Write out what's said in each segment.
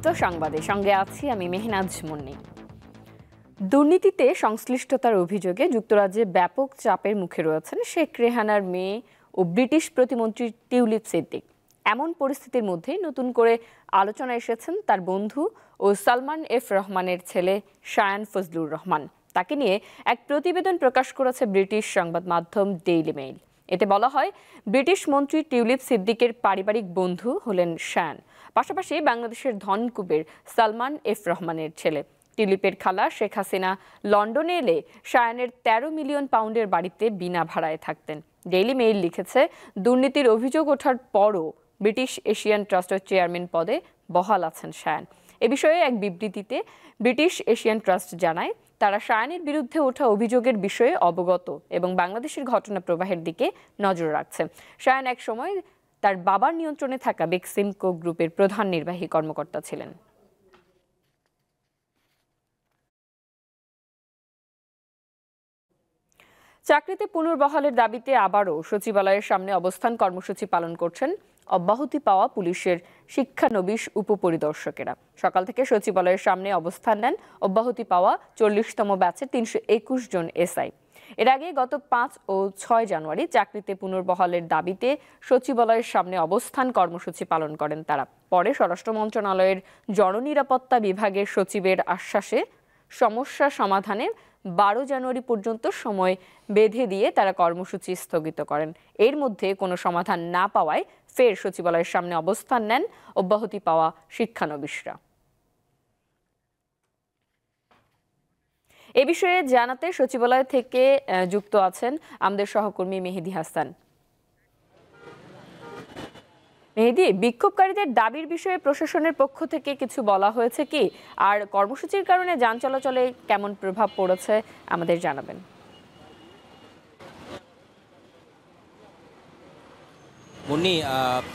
দীপ্ত সংবাদে সঙ্গে আছি আমি মেহনাজ মুন্নি। দুর্নীতিতে সংশ্লিষ্টতার অভিযোগে যুক্তরাজ্যে ব্যাপক চাপের মুখে রয়েছেন শেখ রেহানার মেয়ে ও ব্রিটিশ প্রতিমন্ত্রী টিউলিপ সিদ্দিক। এমন পরিস্থিতির মধ্যেই নতুন করে আলোচনা এসেছেন তার বন্ধু ও সালমান এফ রহমানের ছেলে শায়ান ফজলুর রহমান। তাকে নিয়ে এক প্রতিবেদন প্রকাশ করেছে ব্রিটিশ সংবাদ মাধ্যম ডেইলি মেইল। এতে বলা হয়, ব্রিটিশ মন্ত্রী টিউলিপ সিদ্দিকের পারিবারিক বন্ধু হলেন শায়ান, পাশাপাশি বাংলাদেশের ধনকুবের সালমান এফ রহমানের ছেলে। টিউলিপের খালা শেখ হাসিনা লন্ডনে এলে শায়ানের ১৩ মিলিয়ন পাউন্ডের বাড়িতে বিনা ভাড়ায় থাকতেন। ডেইলি মেইল লিখেছে, দুর্নীতির অভিযোগ ওঠার পরও ব্রিটিশ এশিয়ান ট্রাস্টের চেয়ারম্যান পদে বহাল আছেন শায়ান। এ বিষয়ে এক বিবৃতিতে ব্রিটিশ এশিয়ান ট্রাস্ট জানায়, তারা শায়ানের বিরুদ্ধে ওঠা অভিযোগের বিষয়ে অবগত এবং বাংলাদেশের ঘটনা প্রবাহের দিকে নজর রাখছে। শায়ান এক সময় তার বাবার নিয়ন্ত্রণে থাকা বেক্সিমকো গ্রুপের প্রধান নির্বাহী কর্মকর্তা ছিলেন। চাকরিতে পুনর্বহালের দাবিতে আবারও সচিবালয়ের সামনে অবস্থান কর্মসূচি পালন করছেন অব্যাহতি পাওয়া পুলিশের শিক্ষানবিশ উপপরিদর্শকেরা। সকাল থেকে সচিবালয়ের সামনে অবস্থান নেন অব্যাহতি পাওয়া ৪০তম ব্যাচের ৩২১ জন এসআই। এর আগে গত ৫ ও ৬ জানুয়ারি চাকরিতে পুনর্বহালের দাবিতে সচিবালয়ের সামনে অবস্থান কর্মসূচি পালন করেন তারা। পরে স্বরাষ্ট্র মন্ত্রণালয়ের জননিরাপত্তা বিভাগের সচিবের আশ্বাসে সমস্যা সমাধানে ১২ জানুয়ারি পর্যন্ত সময় বেঁধে দিয়ে তারা কর্মসূচি স্থগিত করেন। এর মধ্যে কোনো সমাধান না পাওয়ায় ফের সচিবালয়ের সামনে অবস্থান নেন অব্যাহতি পাওয়া শিক্ষানবিশরা। এ বিষয়ে জানাতে সচিবালয় থেকে যুক্ত আছেন আমাদের সহকর্মী মেহেদি হাসান। মেহেদি, বিক্ষোভকারীদের দাবির বিষয়ে প্রশাসনের পক্ষ থেকে কিছু বলা হয়েছে কি, আর কর্মসূচির কারণে যান চলাচলে কেমন প্রভাব পড়েছে আমাদের জানাবেন। মুন্নি,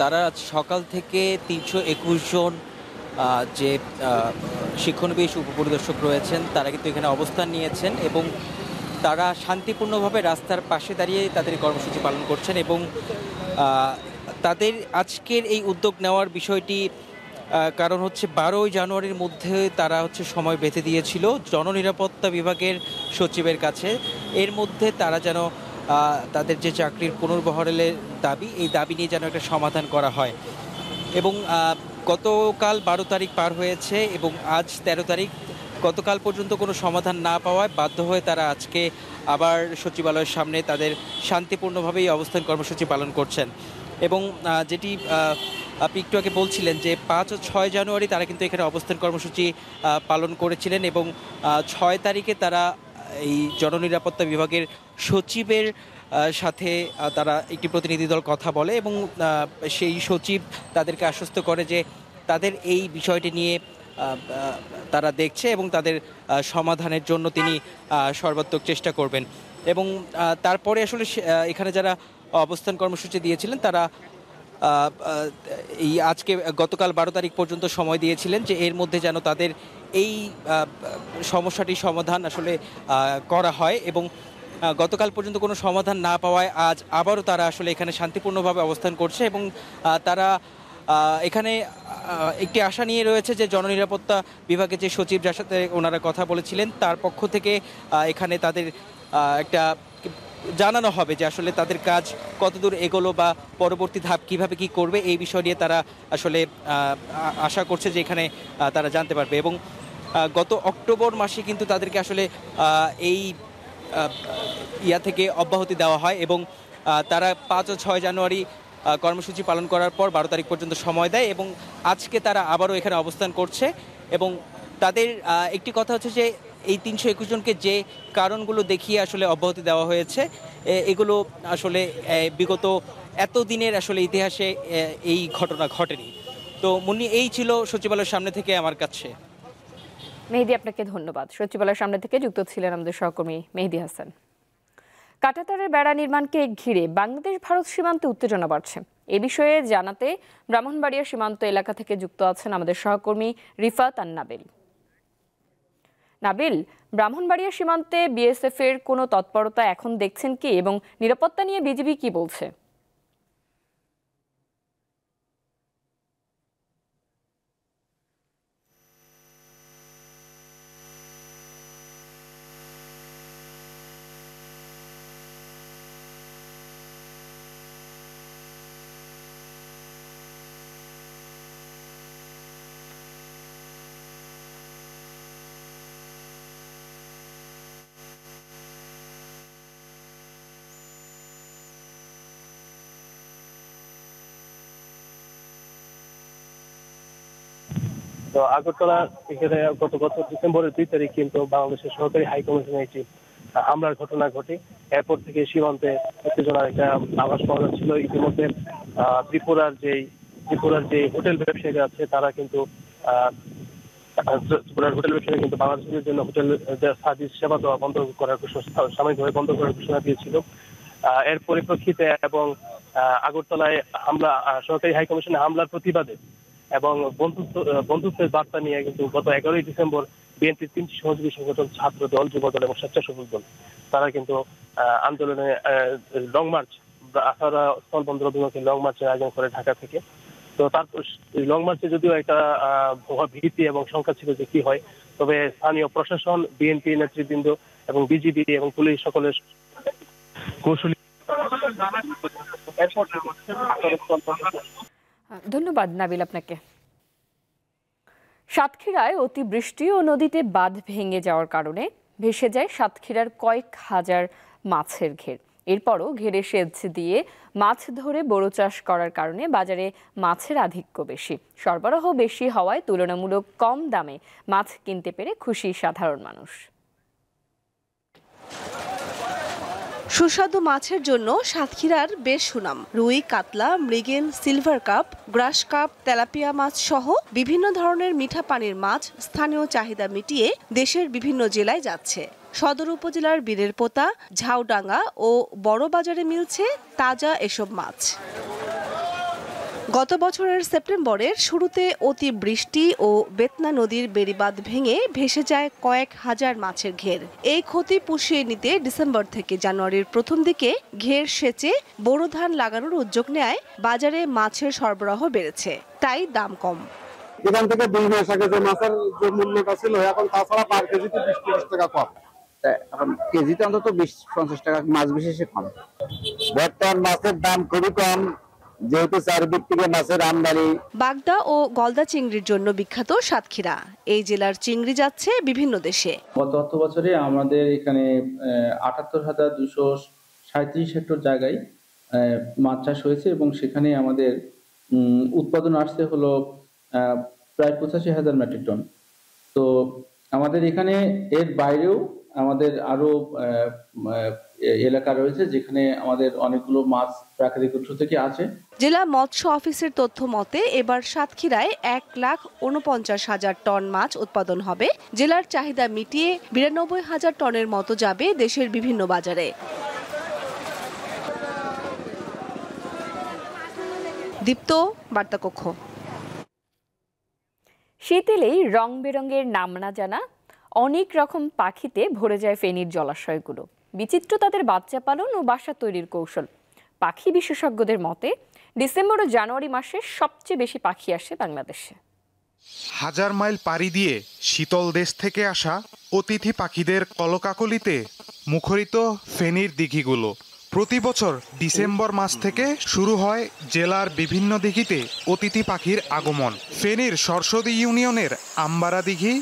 তারা সকাল থেকে ৩২১ জন যে শিক্ষানবিশ উপপরিদর্শক রয়েছেন তারা কিন্তু এখানে অবস্থান নিয়েছেন এবং তারা শান্তিপূর্ণভাবে রাস্তার পাশে দাঁড়িয়ে তাদের কর্মসূচি পালন করছেন এবং তাদের আজকের এই উদ্যোগ নেওয়ার বিষয়টি কারণ হচ্ছে ১২ জানুয়ারির মধ্যে তারা সময় বেঁধে দিয়েছিল জননিরাপত্তা বিভাগের সচিবের কাছে। এর মধ্যে তারা যেন তাদের যে চাকরির পুনর্বহালের দাবি, এই দাবি নিয়ে যেন একটা সমাধান করা হয় এবং গতকাল ১২ তারিখ পার হয়েছে এবং আজ ১৩ তারিখ। গতকাল পর্যন্ত কোনো সমাধান না পাওয়ায় বাধ্য হয়ে তারা আজকে আবার সচিবালয়ের সামনে তাদের শান্তিপূর্ণভাবেই অবস্থান কর্মসূচি পালন করছেন এবং যেটি আপনি একটু আগে বলছিলেন যে ৫ ও ৬ জানুয়ারি তারা কিন্তু এখানে অবস্থান কর্মসূচি পালন করেছিলেন এবং ৬ তারিখে তারা এই জননিরাপত্তা বিভাগের সচিবের সাথে তারা একটি প্রতিনিধি দল কথা বলে এবং সেই সচিব তাদেরকে আশ্বস্ত করে যে তাদের এই বিষয়টি নিয়ে তারা দেখছে এবং তাদের সমাধানের জন্য তিনি সর্বাত্মক চেষ্টা করবেন এবং তারপরে আসলে এখানে যারা অবস্থান কর্মসূচি দিয়েছিলেন তারা এই আজকে গতকাল ১২ তারিখ পর্যন্ত সময় দিয়েছিলেন যে এর মধ্যে যেন তাদের এই সমস্যাটি সমাধান আসলে করা হয় এবং গতকাল পর্যন্ত কোনো সমাধান না পাওয়ায় আজ আবারও তারা আসলে এখানে শান্তিপূর্ণভাবে অবস্থান করছে এবং তারা এখানে একটি আশা নিয়ে রয়েছে যে জননিরাপত্তা বিভাগের যে সচিব যার সাথে ওনারা কথা বলেছিলেন তার পক্ষ থেকে এখানে তাদের একটা জানানো হবে যে আসলে তাদের কাজ কতদূর এগোলো বা পরবর্তী ধাপ কিভাবে কি করবে, এই বিষয় নিয়ে তারা আসলে আশা করছে যে এখানে তারা জানতে পারবে এবং গত অক্টোবর মাসে কিন্তু তাদেরকে আসলে এই থেকে অব্যাহতি দেওয়া হয় এবং তারা ৫ ও ৬ জানুয়ারি কর্মসূচি পালন করার পর ১২ তারিখ পর্যন্ত সময় দেয় এবং আজকে তারা আবারও এখানে অবস্থান করছে এবং তাদের একটি কথা হচ্ছে যে এই ৩২১ জনকে যে কারণগুলো দেখিয়ে আসলে অব্যাহতি দেওয়া হয়েছে এগুলো আসলে বিগত এতদিনের আসলে ইতিহাসে এই ঘটনা ঘটেনি। তো মুন্নি, এই ছিল সচিবালয়ের সামনে থেকে আমার কাছে। মেহেদি, আপনাকে ধন্যবাদ। সচিবালয়ের সামনে থেকে যুক্ত ছিলেন আমাদের সহকর্মী মেহেদি হাসান। কাঁটাতারের বেড়া নির্মাণকে ঘিরে বাংলাদেশ ভারত সীমান্তে উত্তেজনা বাড়ছে। এ বিষয়ে জানাতে ব্রাহ্মণবাড়িয়া সীমান্ত এলাকা থেকে যুক্ত আছেন আমাদের সহকর্মী রিফাত আর নাবিল। নাবিল, ব্রাহ্মণবাড়িয়া সীমান্তে বিএসএফ এর কোনো তৎপরতা এখন দেখছেন কি এবং নিরাপত্তা নিয়ে বিজিবি কি বলছে? তো আগরতলা এখানে গত বছর ডিসেম্বরের 2 তারিখ কিন্তু বাংলাদেশের সরকারি হাই কমিশনে একটি হামলার ঘটনা ঘটে। এরপর থেকে সীমান্তে উত্তেজনার একটা আভাস পাওয়া যাচ্ছিল। ইতিমধ্যে ত্রিপুরার যে হোটেল ব্যবসায়ীরা আছে তারা কিন্তু হোটেল ব্যবসায়ীরা কিন্তু বাংলাদেশিদের জন্য হোটেল সার্ভিস সেবা দেওয়া বন্ধ করার সাময়িকভাবে বন্ধ করার ঘোষণা দিয়েছিল। এর পরিপ্রেক্ষিতে এবং আগরতলায় হামলা, সরকারি হাই কমিশনে হামলার প্রতিবাদে এবং বন্ধুত্বের বার্তা নিয়ে কিন্তু গত 11ই ডিসেম্বর বিএনপির 3টি সহযোগী সংগঠন, ছাত্র দল, যুব দল এবং স্বেচ্ছাসেবক দল তারা কিন্তু আন্দোলনে লং মার্চ, আখাউড়া স্থলবন্দর অভিমুখে লং মার্চের আয়োজন করে ঢাকা থেকে। তো তারপর লং মার্চে যদিও একটা ভীতি এবং শঙ্কা ছিল যে কি হয়, তবে স্থানীয় প্রশাসন, বিএনপি নেতৃবৃন্দ এবং বিজিবি এবং পুলিশ সকলের কৌশলী। ধন্যবাদ নাবিল আপনাকে। সাতক্ষীরায় অতিবৃষ্টি ও নদীতে বাঁধ ভেঙে যাওয়ার কারণে ভেসে যায় সাতক্ষীরার কয়েক হাজার মাছের ঘের। এরপরও ঘেরে সেচ দিয়ে মাছ ধরে বড় চাষ করার কারণে বাজারে মাছের আধিক্য বেশি। সরবরাহ বেশি হওয়ায় তুলনামূলক কম দামে মাছ কিনতে পেরে খুশি সাধারণ মানুষ। সুস্বাদু মাছের জন্য সাতক্ষীরার বেশ সুনাম। রুই, কাতলা, মৃগেল, silver carp, grass carp, tilapia মাছ সহ বিভিন্ন ধরনের মিঠা পানির মাছ স্থানীয় চাহিদা মিটিয়ে দেশের বিভিন্ন জেলায় যাচ্ছে। সদর উপজেলার বীরেরপোতা, ঝাউডাঙ্গা ও বড় বাজারে মিলছে তাজা এসব মাছ। গত বছরের সেপ্টেম্বরের শুরুতে অতি বৃষ্টি ও বেতনা নদীর বেড়িবাঁধ ভেঙে ভেসে যায় কয়েক হাজার মাছের ঘের। এই ক্ষতি পুষিয়ে নিতে ডিসেম্বর থেকে জানুয়ারির প্রথম দিকে ঘের সেচে বোরো ধান লাগানোর উদ্যোগ নেয় বাজারে মাছের সরবরাহ বেড়েছে, তাই দাম কম। এখান থেকে 2 মাস আগে যে মাছের যে মূল্যটা ছিল এখন তাছাড়া পার কেজিতে 20-30 টাকা কম। এখন কেজিতে অন্তত 20-50 টাকা মাছ বিশেষে কম। বর্তমান মাছের দাম খুবই কম, যেহেতু চারিদিক থেকে মাছের আমদানি। বাগদা ও গলদা চিংড়ির জন্য বিখ্যাত সাতক্ষীরা। এই জেলার চিংড়ি যাচ্ছে বিভিন্ন দেশে। গত অর্থ বছরে আমাদের এখানে 78,237 হেক্টর জায়গায় মাছ চাষ হয়েছে এবং সেখানে আমাদের উৎপাদন আসছে হলো প্রায় 85,000 মেট্রিক টন। তো আমাদের এখানে এর বাইরেও আমাদের আরো এলাকা রয়েছে যেখানে আমাদের অনেকগুলো মাছ প্রাকৃতিক উৎস থেকে আছে। জেলা মৎস্য অফিসের তথ্য মতে এবার সাতক্ষীরায় 1,49,000 টন মাছ উৎপাদন হবে। জেলার চাহিদা মিটিয়ে 92,000 টনের মতো যাবে দেশের বিভিন্ন বাজারে। দীপ্ত, বার্তা কক্ষ। শীত এলেই রং বেরঙের নাম না জানা অনেক রকম পাখিতে ভরে যায় ফেনীর জলাশয়গুলো। বিচিত্র তাদের বাচ্চা পালন ও বাসা তৈরির কৌশল। পাখি বিশেষজ্ঞদের মতে ডিসেম্বর ও জানুয়ারি মাসে সবচেয়ে বেশি পাখি আসে বাংলাদেশে। হাজার মাইল পাড়ি দিয়ে শীতল দেশ থেকে আসা অতিথি পাখিদের কলকাকলিতে মুখরিত ফেনীর দিঘিগুলো। প্রতি বছর ডিসেম্বর মাস থেকে শুরু হয় জেলার বিভিন্ন দিঘিতে অতিথি পাখির আগমন। ফেনীর সরস্বতী ইউনিয়নের আম্বারা দিঘি,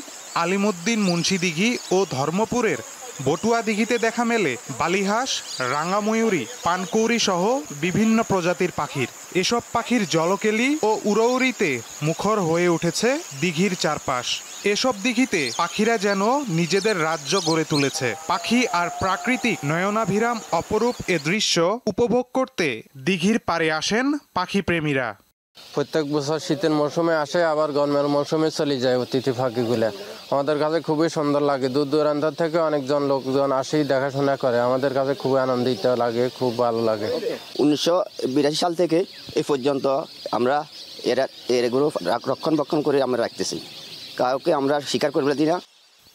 আলিমুদ্দিন মুন্সি দিঘি ও ধর্মপুরের বটুয়া দিঘিতে দেখা মেলে বালিহাঁস, রাঙাময়ূরী, পানকৌড়ি সহ বিভিন্ন প্রজাতির পাখির। এসব পাখির জলকেলি ও উড়ৌড়িতে মুখর হয়ে উঠেছে দিঘির চারপাশ। এসব দিঘিতে পাখিরা যেন নিজেদের রাজ্য গড়ে তুলেছে। পাখি আর প্রাকৃতিক নয়নাভিরাম অপরূপ এ দৃশ্য উপভোগ করতে দিঘির পাড়ে আসেন পাখি প্রেমীরা। প্রত্যেক বছর শীতের মৌসুমে আসে, আবার গরমের মৌসুমে চলে যায় অতিথি পাখিগুলা। আমাদের কাছে খুবই সুন্দর লাগে। দূর দূরান্ত থেকে অনেকজন লোকজন আসেই দেখাশোনা করে। আমাদের কাছে খুবই আনন্দিত লাগে, খুব ভালো লাগে। 1982 সাল থেকে এই পর্যন্ত আমরা এগুলো রক্ষণাবেক্ষণ করে আমরা রাখতেছি, কাউকে আমরা শিকার করতে দিই না।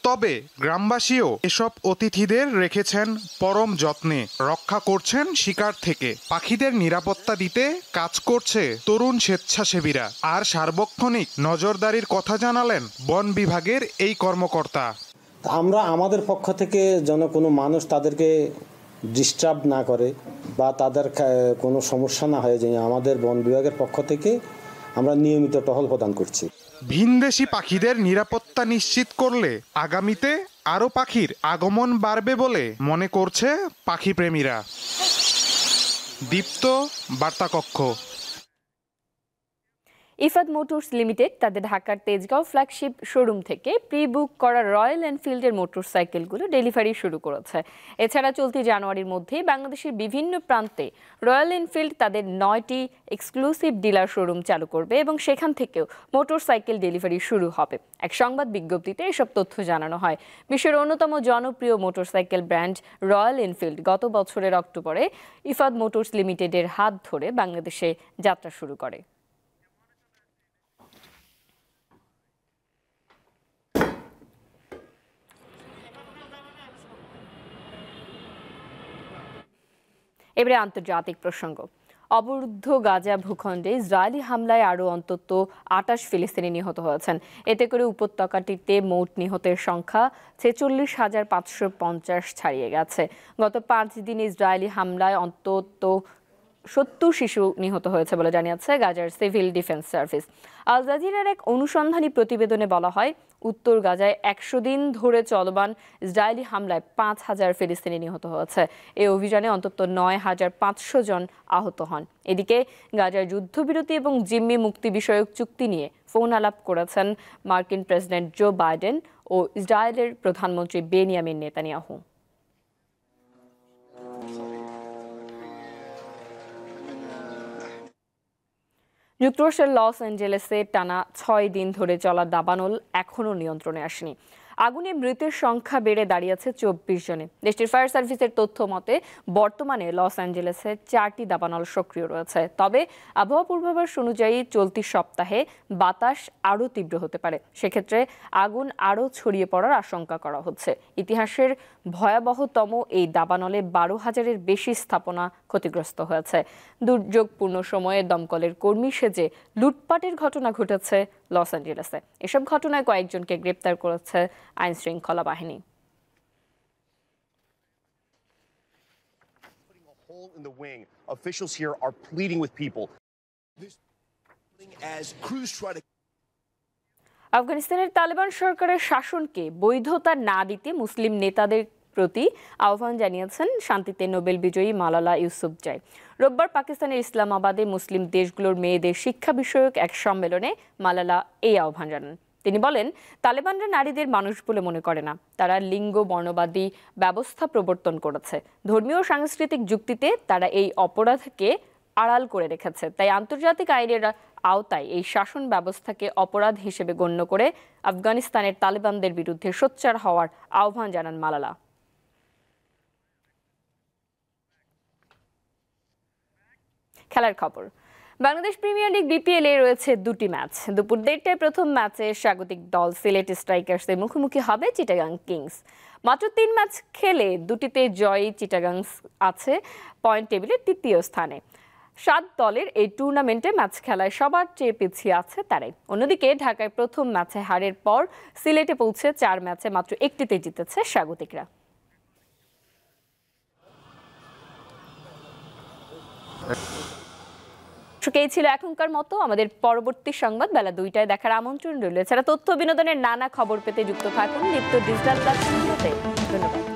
তবে গ্রামবাসীও এসব অতিথিদের রেখেছেন পরম যত্নে, রক্ষা করছেন শিকার থেকে। পাখিদের নিরাপত্তা দিতে কাজ করছে তরুণ স্বেচ্ছাসেবীরা। আর সার্বক্ষণিক নজরদারির কথা জানালেন বন বিভাগের এই কর্মকর্তা। আমরা আমাদের পক্ষ থেকে যেন কোনো মানুষ তাদেরকে ডিস্টার্ব না করে বা তাদের কোনো সমস্যা না হয়ে যায়, আমাদের বন বিভাগের পক্ষ থেকে আমরা নিয়মিত টহল প্রদান করছি। ভিনদেশি পাখিদের নিরাপত্তা নিশ্চিত করলে আগামীতে আরও পাখির আগমন বাড়বে বলে মনে করছে পাখি প্রেমীরা। দীপ্ত, বার্তা কক্ষ। ইফাদ মোটরস লিমিটেড তাদের ঢাকার তেজগাঁও ফ্ল্যাগশিপ শোরুম থেকে প্রি বুক করা রয়্যাল এনফিল্ডের মোটরসাইকেলগুলো ডেলিভারি শুরু করেছে। এছাড়া চলতি জানুয়ারির মধ্যেই বাংলাদেশের বিভিন্ন প্রান্তে রয়্যাল এনফিল্ড তাদের 9টি এক্সক্লুসিভ ডিলার শোরুম চালু করবে এবং সেখান থেকেও মোটরসাইকেল ডেলিভারি শুরু হবে। এক সংবাদ বিজ্ঞপ্তিতে এসব তথ্য জানানো হয়। বিশ্বের অন্যতম জনপ্রিয় মোটরসাইকেল ব্র্যান্ড রয়্যাল এনফিল্ড গত বছরের অক্টোবরে ইফাদ মোটরস লিমিটেডের হাত ধরে বাংলাদেশে যাত্রা শুরু করে। এবারে আন্তর্জাতিক প্রসঙ্গ। অবরুদ্ধ গাজা ভূখণ্ডে ইসরায়েলি হামলায় আরও অন্তত 28 ফিলিস্তিনি নিহত হয়েছেন। এতে করে উপত্যকাটিতে মোট নিহতের সংখ্যা 46,550 ছাড়িয়ে গেছে। গত 5 দিনে ইসরায়েলি হামলায় অন্তত 70 শিশু নিহত হয়েছে বলে জানিয়েছে গাজার সিভিল ডিফেন্স সার্ভিস। আল জাজিরার এক অনুসন্ধানী প্রতিবেদনে বলা হয়, উত্তর গাজায় 100 দিন ধরে চলমান ইসরায়েলি হামলায় 5,000 ফিলিস্তিনি নিহত হয়েছে। এই অভিযানে অন্তত 9,500 জন আহত হন। এদিকে গাজার যুদ্ধবিরতি এবং জিম্মি মুক্তি বিষয়ক চুক্তি নিয়ে ফোন আলাপ করেছেন মার্কিন প্রেসিডেন্ট জো বাইডেন ও ইসরায়েলের প্রধানমন্ত্রী বেনিয়ামিন নেতানিয়াহু। যুক্তরাষ্ট্রের লস অ্যাঞ্জেলেসে টানা 6 দিন ধরে চলা দাবানল এখনও নিয়ন্ত্রণে আসেনি। আগুনে মৃতের সংখ্যা বেড়ে দাঁড়িয়েছে 24 জনে। দেশটির ফায়ার সার্ভিসের তথ্য মতে বর্তমানে লস অ্যাঞ্জেলেসে 4টি দাবানল সক্রিয় রয়েছে। তবে আবহাওয়া পূর্বাভাস অনুযায়ী চলতি সপ্তাহে বাতাস আরও তীব্র হতে পারে। সেক্ষেত্রে আগুন আরও ছড়িয়ে পড়ার আশঙ্কা করা হচ্ছে। ইতিহাসের ভয়াবহতম এই দাবানলে 12,000-এর বেশি স্থাপনা ক্ষতিগ্রস্ত হয়েছে। দুর্যোগপূর্ণ সময়ে দমকলের কর্মী সেজে লুটপাটের ঘটনা ঘটেছে লস অ্যাঞ্জেলেসে। এসব ঘটনায় কয়েকজনকে গ্রেপ্তার করেছে আইন শৃঙ্খলা বাহিনী। আফগানিস্তানের তালেবান সরকারের শাসনকে বৈধতা না দিতে মুসলিম নেতাদের প্রতি আহ্বান জানিয়েছেন শান্তিতে নোবেল বিজয়ী মালালা ইউসুফজাই। রোববার পাকিস্তানের ইসলামাবাদে মুসলিম দেশগুলোর মেয়েদের শিক্ষা বিষয়ক এক সম্মেলনে মালালা এই আহ্বান জানান। তিনি বলেন, তালেবানরা নারীদের মানুষ বলে মনে করে না, তারা লিঙ্গ বর্ণবাদী ব্যবস্থা প্রবর্তন করেছে। ধর্মীয় ও সাংস্কৃতিক যুক্তিতে তারা এই অপরাধকে আড়াল করে রেখেছে। তাই আন্তর্জাতিক আইনের আওতায় এই শাসন ব্যবস্থাকে অপরাধ হিসেবে গণ্য করে আফগানিস্তানের তালেবানদের বিরুদ্ধে সোচ্চার হওয়ার আহ্বান জানান মালালা। খেলার খবর। বাংলাদেশ প্রিমিয়ার লিগ বিপিএল এ রয়েছে 2টি ম্যাচ। দুপুর 1টায় প্রথম ম্যাচে স্বাগতিক দল সিলেট স্ট্রাইকার্সের মুখোমুখি হবে চিটাগাং কিংস। মাত্র 3 ম্যাচ খেলে 2টিতে জয়ী চিটাগাং আছে পয়েন্ট টেবিলের 3য় স্থানে। 7 দলের এই টুর্নামেন্টে ম্যাচ খেলায় সবার চেয়ে পিছিয়ে আছে তারাই। অন্যদিকে ঢাকায় প্রথম ম্যাচে হারের পর সিলেটে পৌঁছে 4 ম্যাচে মাত্র 1টিতে জিতেছে স্বাগতিকরা। এই ছিল এখনকার মতো। আমাদের পরবর্তী সংবাদ বেলা 2টায় দেখার আমন্ত্রণ রইল। এছাড়া তথ্য বিনোদনের নানা খবর পেতে যুক্ত থাকুন দীপ্ত ডিজিটাল প্ল্যাটফর্মে। ধন্যবাদ।